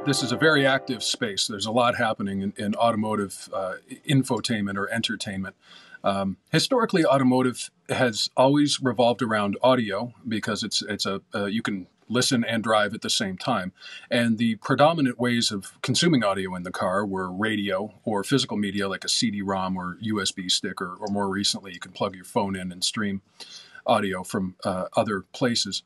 this is a very active space. There's a lot happening in automotive infotainment or entertainment. Historically, automotive has always revolved around audio because you can listen and drive at the same time. And the predominant ways of consuming audio in the car were radio or physical media like a CD-ROM or USB stick, or more recently, you can plug your phone in and stream audio from other places.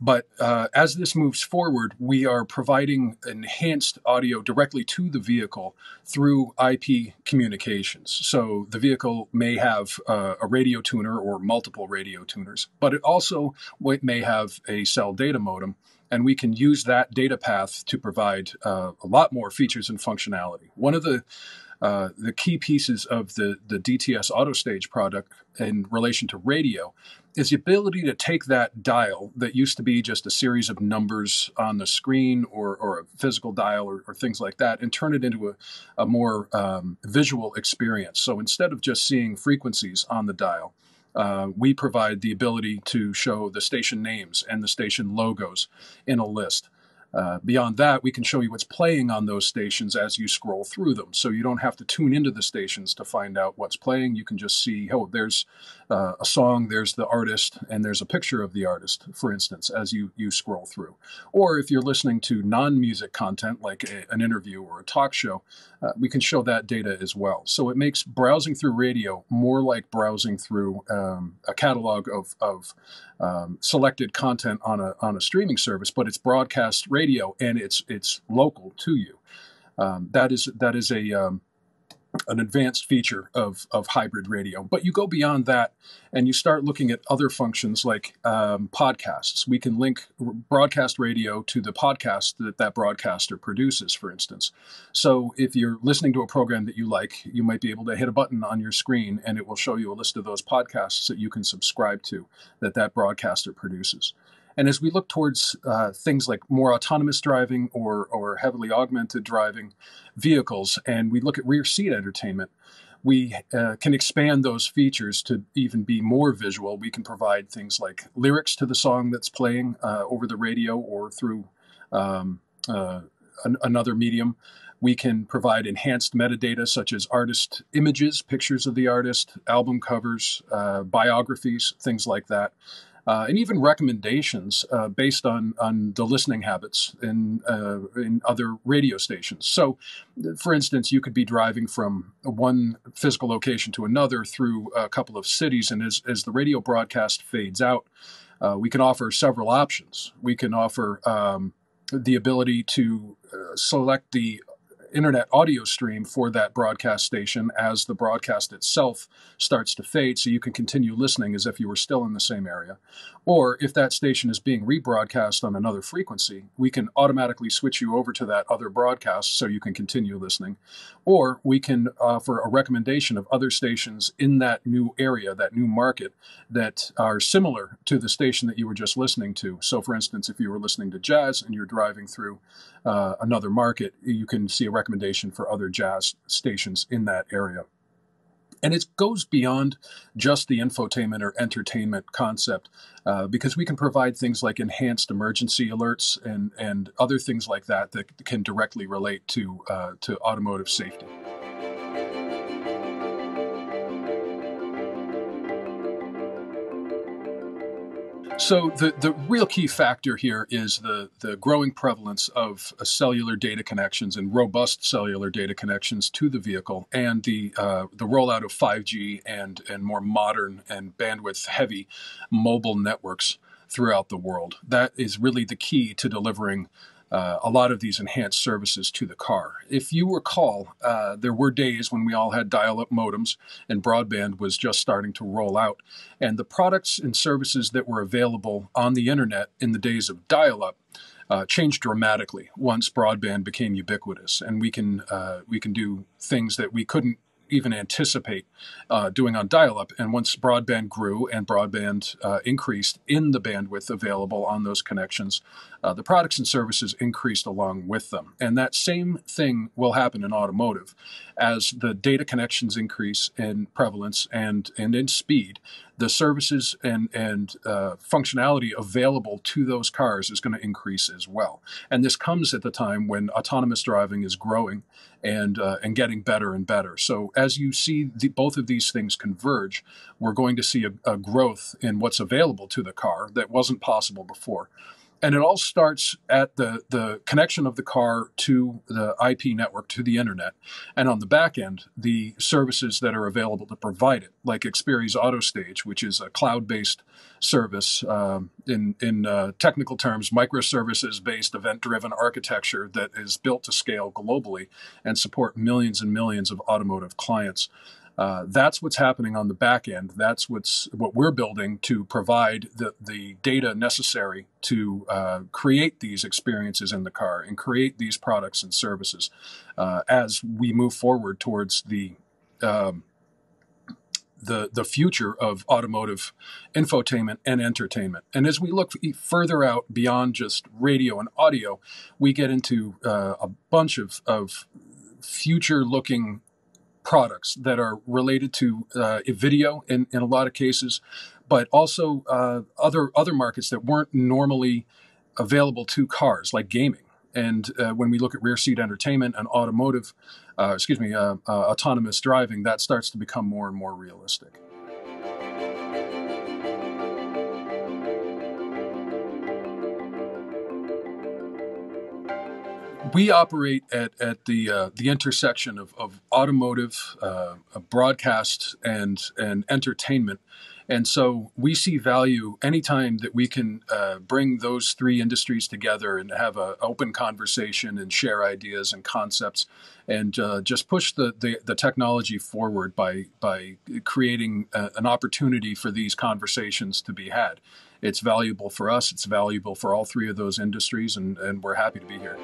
But as this moves forward, we are providing enhanced audio directly to the vehicle through IP communications. So the vehicle may have a radio tuner or multiple radio tuners, but it also may have a cell data modem, and we can use that data path to provide a lot more features and functionality. One of the key pieces of the DTS AutoStage product in relation to radio is the ability to take that dial that used to be just a series of numbers on the screen or a physical dial or things like that and turn it into a more visual experience. So instead of just seeing frequencies on the dial, we provide the ability to show the station names and the station logos in a list. Beyond that, we can show you what's playing on those stations as you scroll through them. So you don't have to tune into the stations to find out what's playing. You can just see, oh, there's a song, there's the artist, and there's a picture of the artist, for instance, as you scroll through. Or if you're listening to non-music content, like an interview or a talk show, we can show that data as well. So it makes browsing through radio more like browsing through a catalog of selected content on a streaming service, but it's broadcast radio and it's local to you. That is an advanced feature of hybrid radio. But you go beyond that and you start looking at other functions like podcasts. We can link broadcast radio to the podcast that broadcaster produces, for instance. So if you're listening to a program that you like, you might be able to hit a button on your screen and it will show you a list of those podcasts that you can subscribe to that broadcaster produces. And as we look towards things like more autonomous driving or heavily augmented driving vehicles, and we look at rear seat entertainment, we can expand those features to even be more visual. We can provide things like lyrics to the song that's playing over the radio or through another medium. We can provide enhanced metadata such as artist images, pictures of the artist, album covers, biographies, things like that. And even recommendations based on the listening habits in other radio stations. So, for instance, you could be driving from one physical location to another through a couple of cities, and as the radio broadcast fades out, we can offer several options. We can offer the ability to select the internet audio stream for that broadcast station as the broadcast itself starts to fade, so you can continue listening as if you were still in the same area. Or if that station is being rebroadcast on another frequency, we can automatically switch you over to that other broadcast so you can continue listening. Or we can offer a recommendation of other stations in that new area, that new market, that are similar to the station that you were just listening to. So for instance, if you were listening to jazz and you're driving through another market, you can see a recommendation for other jazz stations in that area. And it goes beyond just the infotainment or entertainment concept because we can provide things like enhanced emergency alerts and other things like that can directly relate to automotive safety. So the real key factor here is the growing prevalence of cellular data connections and robust cellular data connections to the vehicle, and the rollout of 5G and more modern and bandwidth-heavy mobile networks throughout the world. That is really the key to delivering a lot of these enhanced services to the car. If you recall, there were days when we all had dial-up modems and broadband was just starting to roll out. And the products and services that were available on the internet in the days of dial-up changed dramatically once broadband became ubiquitous. And we can do things that we couldn't even anticipate doing on dial-up. And once broadband grew and broadband increased in the bandwidth available on those connections, the products and services increased along with them. And that same thing will happen in automotive. As the data connections increase in prevalence and in speed, the services and functionality available to those cars is going to increase as well. And this comes at the time when autonomous driving is growing and getting better and better. So as you see both of these things converge, we're going to see a growth in what's available to the car that wasn't possible before. And it all starts at the connection of the car to the IP network, to the internet. And on the back end, the services that are available to provide it, like Xperi's AutoStage, which is a cloud-based service, in technical terms, microservices-based, event-driven architecture that is built to scale globally and support millions and millions of automotive clients. That's what's happening on the back end. That's what we're building to provide the data necessary to create these experiences in the car and create these products and services as we move forward towards the future of automotive infotainment and entertainment. And as we look further out beyond just radio and audio, we get into a bunch of future-looking products that are related to video in a lot of cases, but also other markets that weren't normally available to cars, like gaming. And when we look at rear seat entertainment and autonomous driving, that starts to become more and more realistic. We operate at the intersection of automotive, broadcast, and entertainment. And so we see value anytime that we can bring those three industries together and have an open conversation and share ideas and concepts and just push the technology forward by creating an opportunity for these conversations to be had. It's valuable for us. It's valuable for all three of those industries, and we're happy to be here.